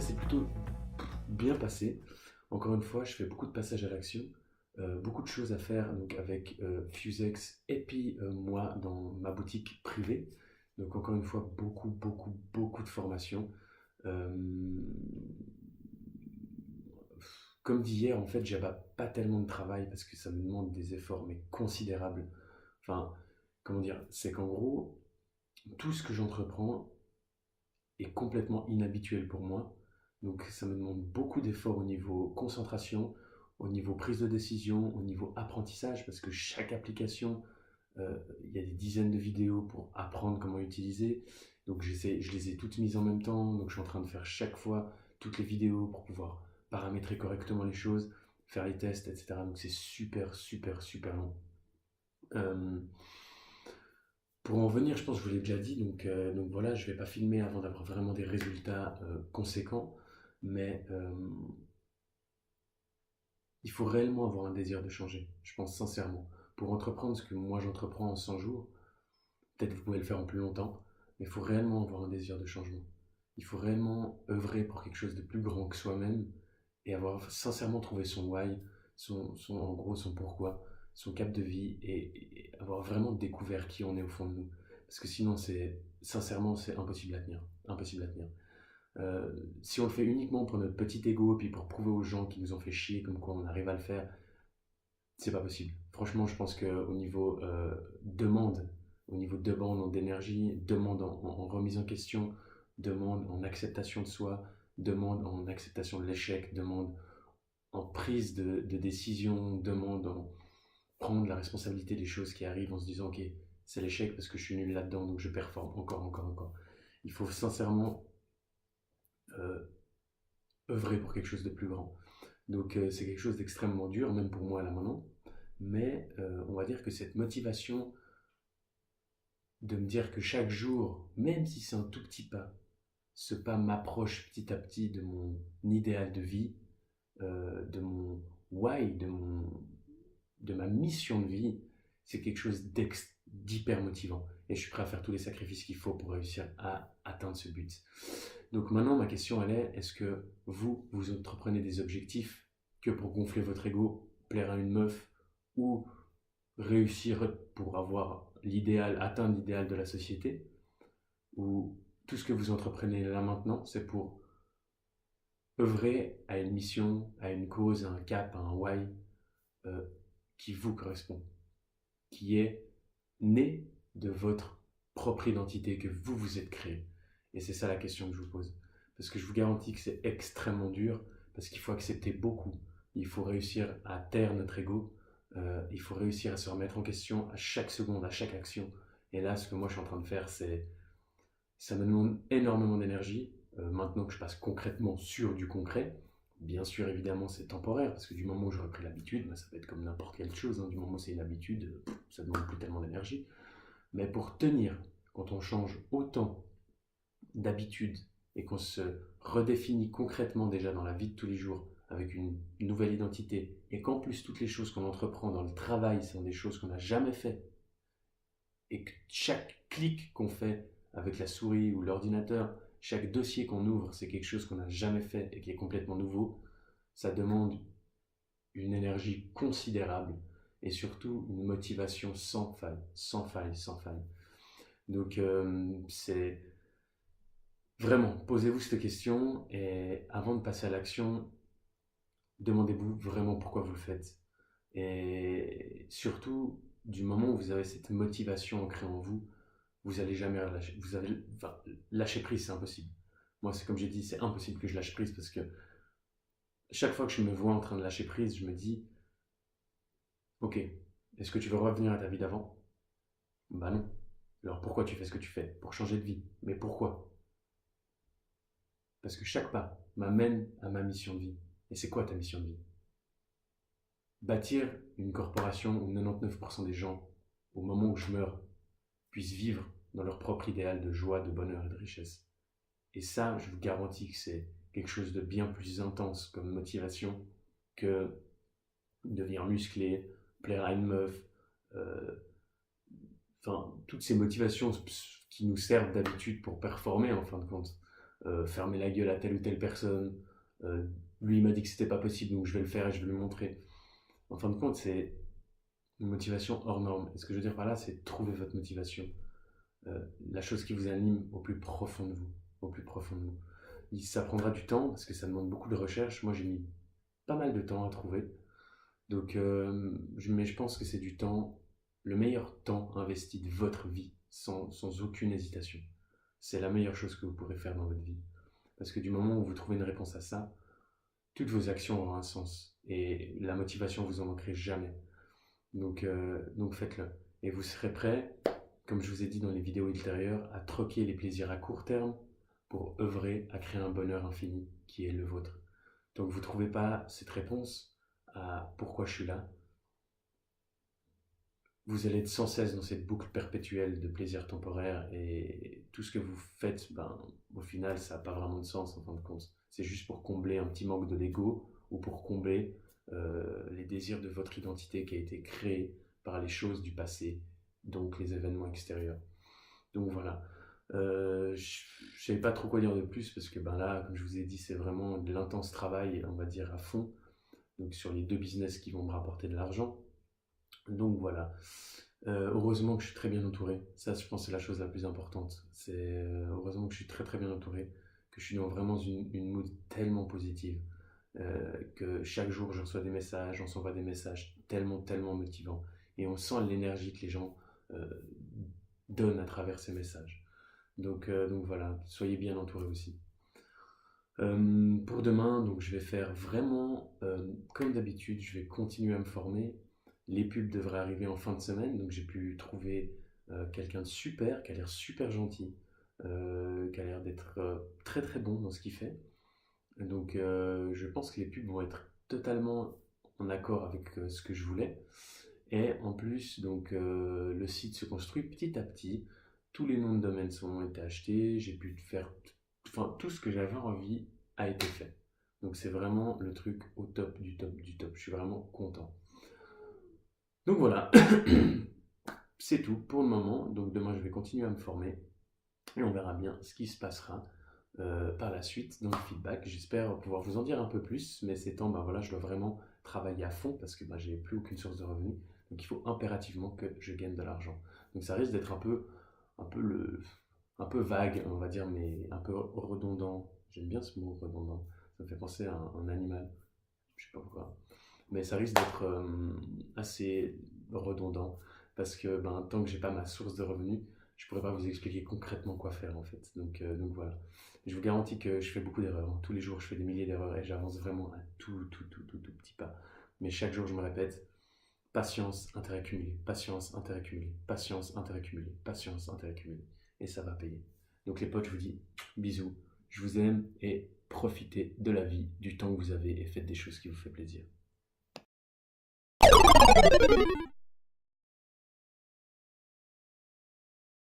s'est plutôt bien passé. Encore une fois, je fais beaucoup de passages à l'action, beaucoup de choses à faire donc avec Fusex et puis moi dans ma boutique privée. Donc encore une fois, beaucoup de formations. Euh, Comme dit hier, en fait, j'abats pas tellement de travail parce que ça me demande des efforts mais considérables. Enfin, comment dire, c'est qu'en gros, tout ce que j'entreprends est complètement inhabituel pour moi. Donc ça me demande beaucoup d'efforts au niveau concentration, au niveau prise de décision, au niveau apprentissage, parce que chaque application, il y a des dizaines de vidéos pour apprendre comment utiliser. Donc je les ai toutes mises en même temps, donc je suis en train de faire chaque fois toutes les vidéos pour pouvoir paramétrer correctement les choses, faire les tests, etc. Donc c'est super long. Euh, pour en venir, je pense que je vous l'ai déjà dit, donc voilà, je ne vais pas filmer avant d'avoir vraiment des résultats conséquents, mais il faut réellement avoir un désir de changer, je pense sincèrement. Pour entreprendre ce que moi j'entreprends en 100 jours, peut-être vous pouvez le faire en plus longtemps, mais il faut réellement avoir un désir de changement. Il faut réellement œuvrer pour quelque chose de plus grand que soi-même et avoir sincèrement trouvé son why, en gros son pourquoi, son cap de vie et avoir vraiment découvert qui on est au fond de nous. Parce que sinon, sincèrement, c'est impossible à tenir. Impossible à tenir. Si on le fait uniquement pour notre petit ego, puis pour prouver aux gens qui nous ont fait chier, comme quoi on arrive à le faire, c'est pas possible. Franchement, je pense qu'au niveau demande, au niveau demande d'énergie, demande en remise en question, demande en acceptation de soi, demande en acceptation de l'échec, demande en prise de décision, demande en prendre la responsabilité des choses qui arrivent en se disant ok, c'est l'échec parce que je suis nul là-dedans, donc je performe encore. Il faut sincèrement euh, œuvrer pour quelque chose de plus grand. Donc c'est quelque chose d'extrêmement dur, même pour moi là maintenant. Mais on va dire que cette motivation de me dire que chaque jour, même si c'est un tout petit pas, ce pas m'approche petit à petit de mon idéal de vie, de mon why, de ma mission de vie, c'est quelque chose d'hyper motivant. Et je suis prêt à faire tous les sacrifices qu'il faut pour réussir à atteindre ce but. Donc maintenant, ma question elle est, est-ce que vous entreprenez des objectifs que pour gonfler votre ego, plaire à une meuf ou réussir pour avoir l'idéal, atteindre l'idéal de la société, ou tout ce que vous entreprenez là maintenant, c'est pour œuvrer à une mission, à une cause, à un cap, à un why euh, qui vous correspond, qui est né de votre propre identité que vous vous êtes créé. Et c'est ça la question que je vous pose. Parce que je vous garantis que c'est extrêmement dur, parce qu'il faut accepter beaucoup. Il faut réussir à taire notre ego, il faut réussir à se remettre en question à chaque seconde, à chaque action. Et là, ce que moi je suis en train de faire, ça me demande énormément d'énergie. Maintenant que je passe concrètement sur du concret, bien sûr, évidemment, c'est temporaire, parce que du moment où j'aurai pris l'habitude, bah, ça va être comme n'importe quelle chose, hein, du moment où c'est une habitude, ça ne demande plus tellement d'énergie. Mais pour tenir, quand on change autant d'habitudes et qu'on se redéfinit concrètement déjà dans la vie de tous les jours avec une nouvelle identité et qu'en plus toutes les choses qu'on entreprend dans le travail sont des choses qu'on n'a jamais fait et que chaque clic qu'on fait avec la souris ou l'ordinateur, chaque dossier qu'on ouvre, c'est quelque chose qu'on n'a jamais fait et qui est complètement nouveau, ça demande une énergie considérable et surtout une motivation sans faille. Donc c'est vraiment, posez-vous cette question et avant de passer à l'action, demandez-vous vraiment pourquoi vous le faites. Et surtout, du moment où vous avez cette motivation ancrée en vous, vous allez jamais lâcher. Enfin, lâcher prise, c'est impossible. Moi, c'est comme j'ai dit, c'est impossible que je lâche prise parce que chaque fois que je me vois en train de lâcher prise, je me dis, ok, est-ce que tu veux revenir à ta vie d'avant? Bah non. Alors pourquoi tu fais ce que tu fais? Pour changer de vie. Mais pourquoi? Parce que chaque pas m'amène à ma mission de vie. Et c'est quoi ta mission de vie? Bâtir une corporation où 99% des gens, au moment où je meurs, puissent vivre dans leur propre idéal de joie, de bonheur et de richesse. Et ça, je vous garantis que c'est quelque chose de bien plus intense comme motivation que devenir musclé, plaire à une meuf, euh, enfin, toutes ces motivations qui nous servent d'habitude pour performer en fin de compte. fermer la gueule à telle ou telle personne. Euh, Lui, il m'a dit que c'était pas possible, donc je vais le faire et je vais lui montrer. En fin de compte, c'est une motivation hors norme. Et ce que je veux dire par là, c'est trouver votre motivation. La chose qui vous anime au plus profond de vous. Au plus profond de vous. Ça prendra du temps parce que ça demande beaucoup de recherche. Moi, j'ai mis pas mal de temps à trouver. Donc, mais je pense que c'est du temps, le meilleur temps investi de votre vie, sans aucune hésitation. C'est la meilleure chose que vous pourrez faire dans votre vie. Parce que du moment où vous trouvez une réponse à ça, toutes vos actions auront un sens. Et la motivation, vous en manquerez jamais. Donc faites-le. Et vous serez prêt, comme je vous ai dit dans les vidéos ultérieures, à troquer les plaisirs à court terme pour œuvrer à créer un bonheur infini qui est le vôtre. Donc vous ne trouvez pas cette réponse à pourquoi je suis là. Vous allez être sans cesse dans cette boucle perpétuelle de plaisir temporaire et tout ce que vous faites, au final, ça n'a pas vraiment de sens en fin de compte. C'est juste pour combler un petit manque de l'ego ou pour combler les désirs de votre identité qui a été créée par les choses du passé, donc les événements extérieurs. Donc voilà. Je ne savais pas trop quoi dire de plus parce que là, comme je vous ai dit, c'est vraiment de l'intense travail, on va dire à fond, donc sur les 2 business qui vont me rapporter de l'argent. Donc voilà. Heureusement que je suis très bien entouré. Ça, je pense, c'est la chose la plus importante. C'est heureusement que je suis très très bien entouré, que je suis dans vraiment une mood tellement positive, que chaque jour je reçois des messages, on s'envoie des messages tellement tellement motivants, et on sent l'énergie que les gens euh, donnent à travers ces messages. Donc voilà, soyez bien entouré aussi. Pour demain, donc je vais faire vraiment comme d'habitude, je vais continuer à me former. Les pubs devraient arriver en fin de semaine, donc j'ai pu trouver quelqu'un de super, qui a l'air super gentil, qui a l'air d'être très très bon dans ce qu'il fait. Donc je pense que les pubs vont être totalement en accord avec ce que je voulais. Et en plus, donc le site se construit petit à petit. Tous les noms de domaines ont été achetés. J'ai pu faire, enfin tout ce que j'avais envie a été fait. Donc c'est vraiment le truc au top du top du top. Je suis vraiment content. Donc voilà, c'est tout pour le moment. Donc demain je vais continuer à me former et on verra bien ce qui se passera par la suite dans le feedback. J'espère pouvoir vous en dire un peu plus, mais ces temps, voilà, je dois vraiment travailler à fond parce que j'ai plus aucune source de revenus. Donc il faut impérativement que je gagne de l'argent. Donc ça risque d'être un peu vague, on va dire, mais un peu redondant. J'aime bien ce mot redondant. Ça me fait penser à un animal. Je sais pas pourquoi. Mais ça risque d'être assez redondant parce que tant que j'ai pas ma source de revenus, je pourrais pas vous expliquer concrètement quoi faire en fait. Donc voilà. Je vous garantis que je fais beaucoup d'erreurs. Tous les jours, je fais des milliers d'erreurs et j'avance vraiment à tout petit pas. Mais chaque jour, je me répète, patience, intérêt cumulé, patience, intérêt cumulé, patience, intérêt cumulé, patience, intérêt cumulé. Et ça va payer. Donc les potes, je vous dis bisous, je vous aime et profitez de la vie, du temps que vous avez et faites des choses qui vous font plaisir.